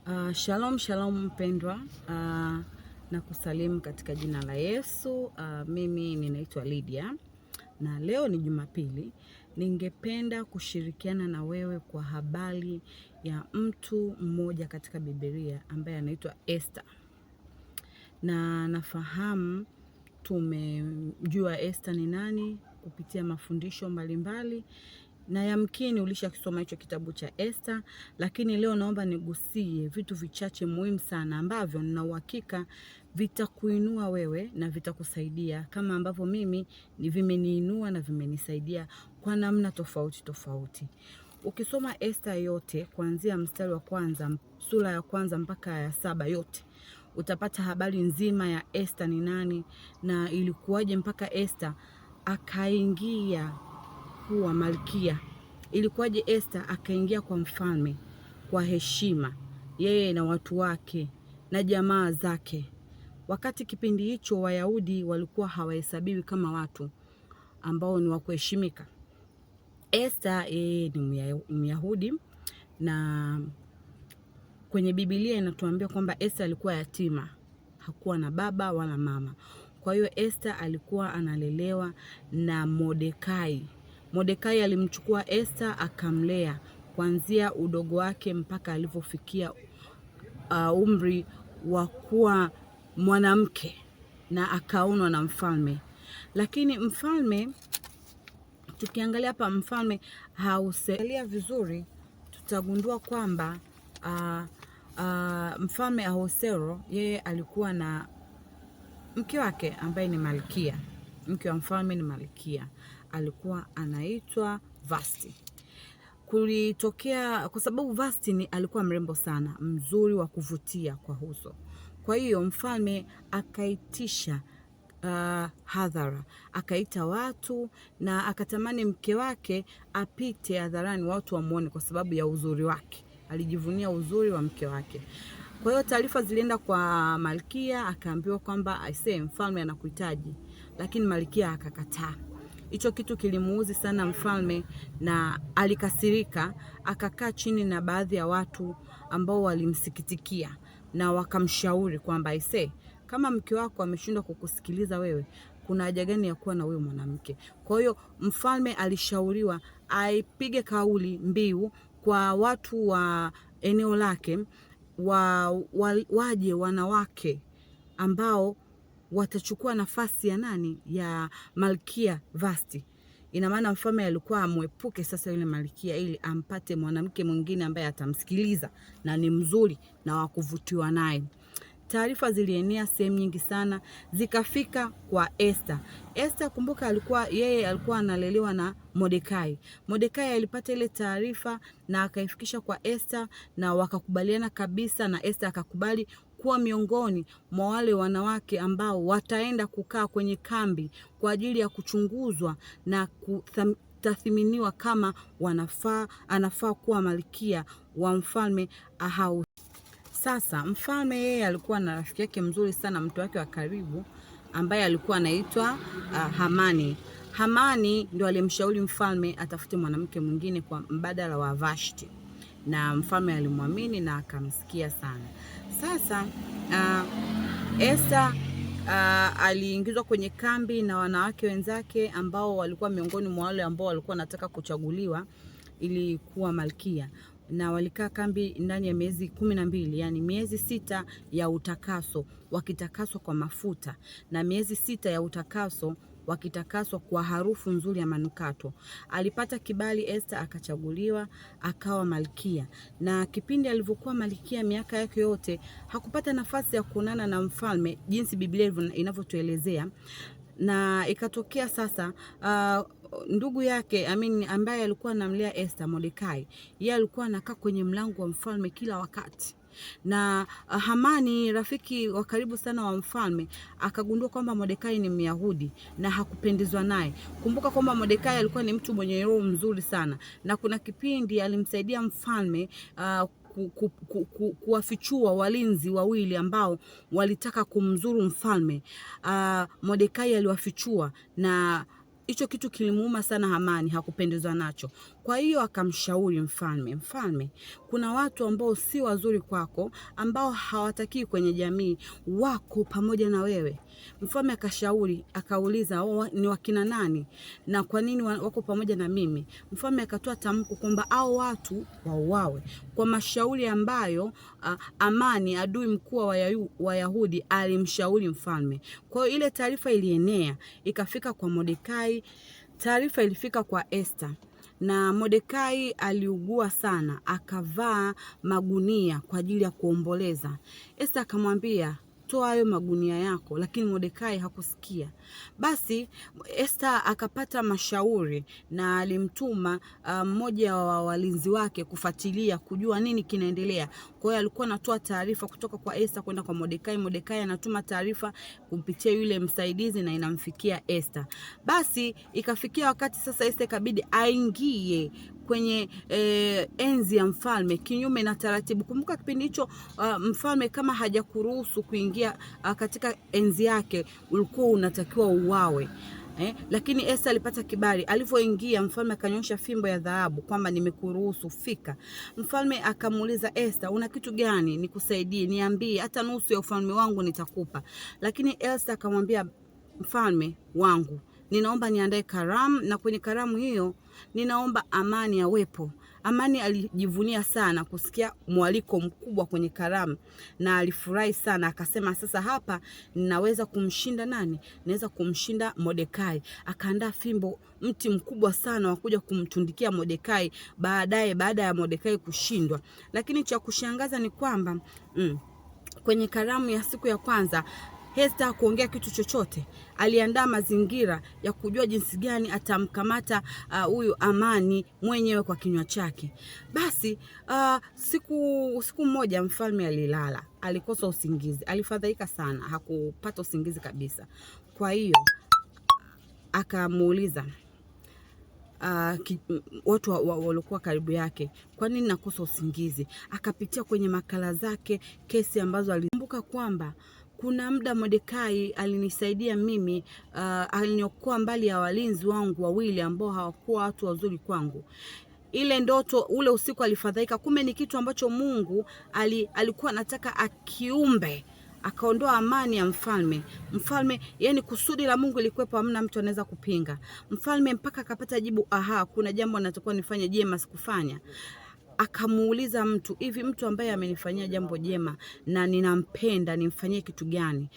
Shalom shalom mpendwa, na kusalimu katika jina la Yesu. Mimi ninaitwa Lydia na leo ni Jumapili. Ningependa kushirikiana na wewe kwa habari ya mtu mmoja katika Biblia ambaye anaitwa Esther. Na nafahamu tumejua Esther ni nani kupitia mafundisho mbalimbali, na yamkini ulishakisoma hicho kitabu cha Esther, lakini leo naomba nigusie vitu vichache muhimu sana ambavyo nina uhakika vitakuinua wewe na vitakusaidia kama ambavyo mimi vimeniinua na vimenisaidia kwa namna tofauti tofauti. Ukisoma Esther yote kuanzia mstari wa kwanza, sura ya kwanza mpaka ya 7 yote, utapata habari nzima ya Esther ni nani na ilikuwaje mpaka Esther akaingia kuwa malkia. Ilikuwaje Esther akaingia kwa mfalme kwa heshima, yeye na watu wake na jamaa zake. Wakati kipindi hicho Wayahudi walikuwa hawahesabiwi kama watu ambao ni wa kuheshimika. Esther ni Myahudi, na kwenye Biblia inatuambia kwamba Esther alikuwa yatima, hakuwa na baba wala mama. Kwa hiyo Esther alikuwa analelewa na Mordekai. Mordekai alimchukua Esther akamlea kuanzia udogo wake mpaka alipofikia umri wa kuwa mwanamke na akaonwa na mfalme. Lakini mfalme, tukiangalia hapa, mfalme hauselia vizuri, tutagundua kwamba mfalme Ahasuero yeye alikuwa na mke wake ambaye ni malkia. Mke wa mfalme ni malkia, alikuwa anaitwa Vashti. Kulitokea kwa sababu Vashti alikuwa mrembo sana, mzuri wa kuvutia kwa uso. Kwa hiyo mfalme akaitisha hadhara, akaita watu na akatamani mke wake apite hadharani watu wamuone kwa sababu ya uzuri wake. Alijivunia uzuri wa mke wake. Kwa hiyo taarifa zilienda kwa malkia, akaambiwa kwamba mfalme anakuhitaji, lakini malkia akakataa. Hicho kitu kilimuuzi sana mfalme na alikasirika, akakaa chini na baadhi ya watu ambao walimsikitikia na wakamshauri kwamba kama mke wako ameshindwa kukusikiliza wewe, kuna haja gani ya kuwa na huyo mwanamke? Kwa hiyo mfalme alishauriwa aipige kauli mbiu kwa watu wa eneo lake waje wanawake ambao watachukua nafasi ya nani? Ya malkia Vashti. Ina maana mfalme alikuwa amwepuke sasa yule malkia ili ampate mwanamke mwingine ambaye atamsikiliza na ni mzuri na wakuvutiwa naye. Taarifa zilienea sehemu nyingi sana, zikafika kwa Esther. Esther, kumbuka, alikuwa analelewa na Mordekai. Mordekai alipata ile taarifa na akaifikisha kwa Esther na wakakubaliana kabisa, na Esther akakubali kuwa miongoni mwa wale wanawake ambao wataenda kukaa kwenye kambi kwa ajili ya kuchunguzwa na kutathminiwa kama anafaa kuwa malkia wa mfalme Ahasuero. Sasa mfalme yeye alikuwa na rafiki yake mzuri sana, mtu wake wa karibu ambaye alikuwa anaitwa Hamani. Hamani ndio alimshauri mfalme atafute mwanamke mwingine kwa mbadala wa Vashti, na mfalme alimwamini na akamsikia sana. Sasa Esther aliingizwa kwenye kambi na wanawake wenzake ambao walikuwa miongoni mwa wale ambao walikuwa wanataka kuchaguliwa ili kuwa malkia, na walikaa kambi ndani ya miezi 12, yani miezi 6 ya utakaso wakitakaswa kwa mafuta na miezi 6 ya utakaso wakitakaswa kwa harufu nzuri ya manukato. Alipata kibali Esther, akachaguliwa akawa malkia, na kipindi alivyokuwa malkia miaka yake yote hakupata nafasi ya kuonana na mfalme jinsi Biblia inavyotuelezea. Na ikatokea sasa ndugu yake ambaye alikuwa anamlea Esther, Mordekai, yeye alikuwa anakaa kwenye mlango wa mfalme kila wakati, na Hamani, rafiki wa karibu sana wa mfalme, akagundua kwamba Mordekai ni Myahudi na hakupendezwa naye. Kumbuka kwamba Mordekai alikuwa ni mtu mwenye roho mzuri sana, na kuna kipindi alimsaidia mfalme kuwafichua walinzi wawili ambao walitaka kumzuru mfalme. Mordekai aliwafichua na hicho kitu kilimuuma sana Hamani, hakupendezwa nacho. Kwa hiyo akamshauri mfalme, mfalme, kuna watu ambao si wazuri kwako, ambao hawatakii kwenye jamii, wako pamoja na wewe. Mfalme akashauri, akauliza ni wakina nani na kwa nini wako pamoja na mimi? Mfalme akatoa tamko kwamba hao watu wauawe, kwa mashauri ambayo Amani, adui mkuu wa Wayahudi, alimshauri mfalme. Kwa hiyo ile taarifa ilienea, ikafika kwa Mordekai, taarifa ilifika kwa Esther. Na Mordekai aliugua sana, akavaa magunia kwa ajili ya kuomboleza. Esther akamwambia, toa hayo magunia yako, lakini Mordekai hakusikia. Basi Esther akapata mashauri na alimtuma mmoja wa walinzi wake kufuatilia kujua nini kinaendelea. Kwa hiyo alikuwa anatoa taarifa kutoka kwa Esther kwenda kwa Mordekai. Mordekai anatuma taarifa kupitia yule msaidizi na inamfikia Esther. Basi ikafikia wakati sasa Esther ikabidi aingie kwenye enzi ya mfalme kinyume na taratibu. Kumbuka kipindi hicho mfalme kama hajakuruhusu kuingia katika enzi yake, ulikuwa unatakiwa uwawe. Lakini Esther alipata kibali. Alivyoingia mfalme akanyosha fimbo ya dhahabu kwamba nimekuruhusu fika. Mfalme akamuuliza Esther, una kitu gani nikusaidie? Niambie, hata nusu ya ufalme wangu nitakupa. Lakini Esther akamwambia mfalme wangu, ninaomba niandae karamu, na kwenye karamu hiyo ninaomba Amani awepo. Amani alijivunia sana kusikia mwaliko mkubwa kwenye karamu na alifurahi sana, akasema sasa hapa ninaweza kumshinda nani? Naweza kumshinda Mordekai. Akaandaa fimbo, mti mkubwa sana wa kuja kumtundikia Mordekai baada ya Mordekai kushindwa. Lakini cha kushangaza ni kwamba kwenye karamu ya siku ya kwanza Esther kuongea kitu chochote. Aliandaa mazingira ya kujua jinsi gani atamkamata huyu Amani mwenyewe kwa kinywa chake. Basi siku moja mfalme alilala, alikosa usingizi, alifadhaika sana, hakupata usingizi kabisa. Kwa hiyo akamuuliza watu waliokuwa karibu yake, kwa nini nakosa usingizi? Akapitia kwenye makala zake, kesi ambazo alikumbuka kwamba kuna muda Mordekai alinisaidia mimi, aliniokoa mbali ya walinzi wangu wawili ambao hawakuwa watu wazuri kwangu. Ile ndoto, ule usiku alifadhaika, kumbe ni kitu ambacho Mungu alikuwa anataka akiumbe, akaondoa amani ya mfalme. Mfalme, yani kusudi la Mungu lilikuwepo, hamna mtu anaweza kupinga. Mfalme mpaka akapata jibu, kuna jambo natakuwa nifanye jema sikufanya. Akamuuliza mtu, hivi mtu ambaye amenifanyia jambo jema na ninampenda nimfanyie kitu gani?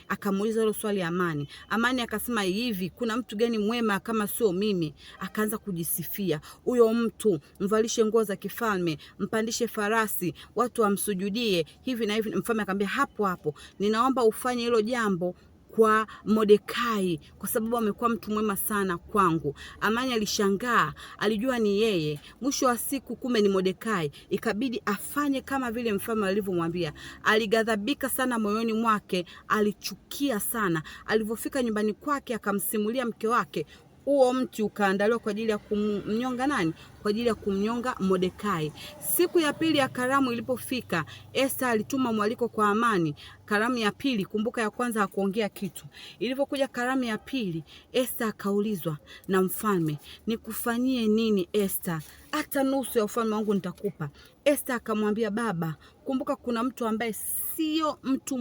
Akamuuliza hilo swali Amani. Amani akasema, hivi kuna mtu gani mwema kama sio mimi? Akaanza kujisifia, huyo mtu mvalishe nguo za kifalme, mpandishe farasi, watu wamsujudie, hivi na hivi. Mfalme akamwambia, hapo hapo ninaomba ufanye hilo jambo kwa Mordekai, kwa sababu amekuwa mtu mwema sana kwangu. Amani alishangaa, alijua ni yeye. Mwisho wa siku kumbe ni Mordekai. Ikabidi afanye kama vile mfalme alivyomwambia. Alighadhabika sana moyoni mwake, alichukia sana. Alivyofika nyumbani kwake akamsimulia mke wake. Huo mti ukaandaliwa kwa ajili ya kumnyonga nani? Kwa ajili ya kumnyonga Mordekai. Siku ya pili ya karamu ilipofika, Esther alituma mwaliko kwa Amani. Karamu ya pili, kumbuka ya kwanza hakuongea kitu. Ilipokuja karamu ya pili, Esther akaulizwa na mfalme, nikufanyie nini Esther? Hata nusu ya ufalme wangu nitakupa. Esther akamwambia, baba, kumbuka kuna mtu ambaye sio mtu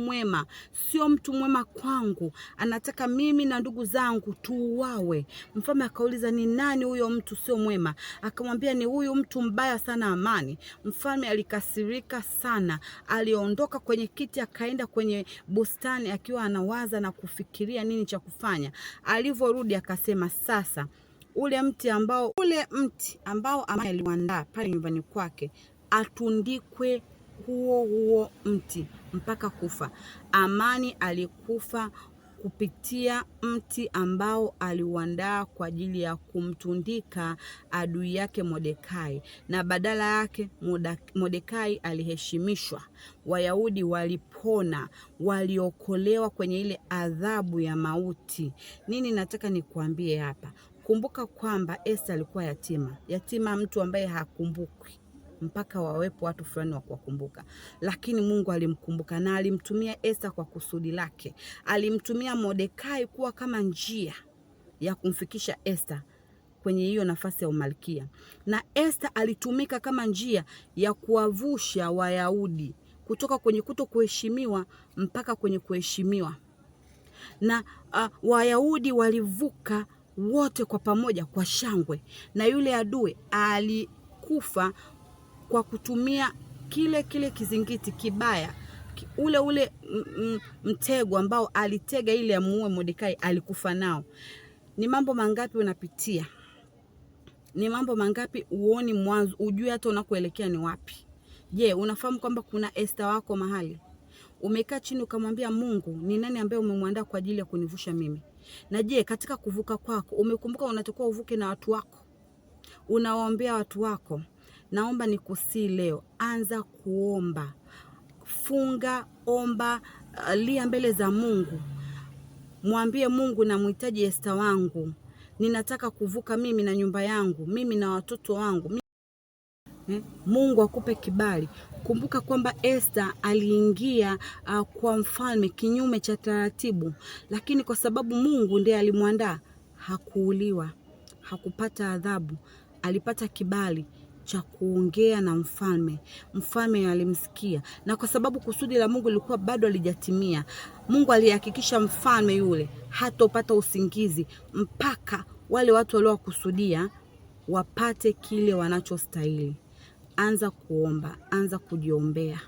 mwema kwangu, anataka mimi na ndugu zangu tuuawe. Mfalme akauliza, ni nani huyo mtu sio mwema? Akamwambia, ni huyu mtu mbaya sana Amani. Mfalme alikasirika sana, aliondoka kwenye kiti akaenda kwenye bustani akiwa anawaza na kufikiria nini cha kufanya. Alivyorudi akasema, sasa ule mti ambao Amani aliuandaa pale nyumbani kwake atundikwe huo mti mpaka kufa. Amani alikufa kupitia mti ambao aliuandaa kwa ajili ya kumtundika adui yake Mordekai, na badala yake Mordekai aliheshimishwa. Wayahudi walipona, waliokolewa kwenye ile adhabu ya mauti. Nini nataka nikuambie hapa? Kumbuka kwamba Esther alikuwa yatima, mtu ambaye hakumbukwi mpaka wawepo watu fulani wa kuwakumbuka. Lakini Mungu alimkumbuka na alimtumia Esther kwa kusudi lake. Alimtumia Mordekai kuwa kama njia ya kumfikisha Esther kwenye hiyo nafasi ya umalkia. Na Esther alitumika kama njia ya kuwavusha Wayahudi kutoka kwenye kuto kuheshimiwa mpaka kwenye kuheshimiwa. Na Wayahudi walivuka wote kwa pamoja kwa shangwe, na yule adui alikufa kwa kutumia kile kizingiti kibaya, ule mtego ambao alitega ili amuue Mordekai, alikufa nao. Ni mambo mangapi unapitia? Ni mambo mangapi uoni mwanzo, ujue hata unakoelekea ni wapi? Je, unafahamu kwamba kuna Esther wako mahali? Umekaa chini ukamwambia Mungu, ni nani ambaye umemwandaa kwa ajili ya kunivusha mimi? Na je, katika kuvuka kwako umekumbuka unatakiwa uvuke na watu wako? Unawaombea watu wako? Naomba nikusii leo, anza kuomba. Funga, omba, lia mbele za Mungu. Mwambie Mungu, namhitaji Esther wangu. Ninataka kuvuka mimi na nyumba yangu, mimi na watoto wangu. Mungu akupe kibali. Kumbuka kwamba Esther aliingia kwa mfalme kinyume cha taratibu, lakini kwa sababu Mungu ndiye alimwandaa, hakuuliwa, hakupata adhabu, alipata kibali cha kuongea na mfalme. Mfalme alimsikia, na kwa sababu kusudi la Mungu lilikuwa bado halijatimia, Mungu alihakikisha mfalme yule hatopata usingizi mpaka wale watu waliokusudia wapate kile wanachostahili. Anza kuomba, anza kujiombea.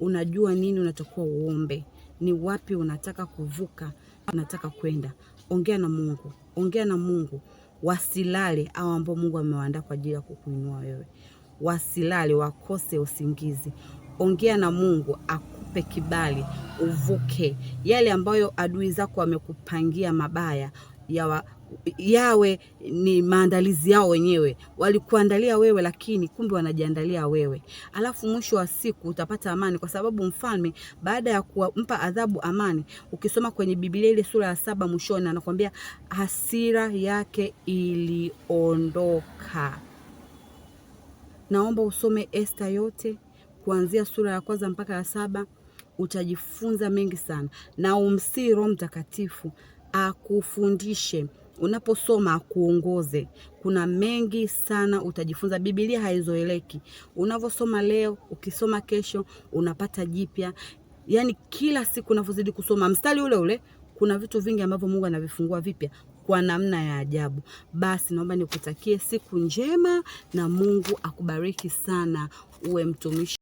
Unajua nini unatakiwa uombe? Ni wapi unataka kuvuka, unataka kwenda? Ongea na Mungu, ongea na Mungu. Wasilale hao ambao Mungu amewaandaa kwa ajili ya kukuinua wewe. Wasilale, wakose usingizi. Ongea na Mungu akupe kibali uvuke yale ambayo adui zako wamekupangia mabaya, yawe ni maandalizi yao wenyewe. Walikuandalia wewe, lakini kumbe wanajiandalia wewe. Alafu mwisho wa siku utapata amani, kwa sababu mfalme baada ya kumpa adhabu amani, ukisoma kwenye Biblia ile sura ya 7 mwishoni anakuambia hasira yake iliondoka. Naomba usome Esther yote kuanzia sura ya 1 mpaka ya 7, utajifunza mengi sana, na umsii Roho Mtakatifu akufundishe. Unaposoma akuongoze. Kuna mengi sana utajifunza. Biblia haizoeleki. Unavyosoma leo, ukisoma kesho unapata jipya. Yaani kila siku unavyozidi kusoma mstari ule ule, kuna vitu vingi ambavyo Mungu anavifungua vipya kwa namna ya ajabu. Basi naomba nikutakie siku njema na Mungu akubariki sana. Uwe mtumishi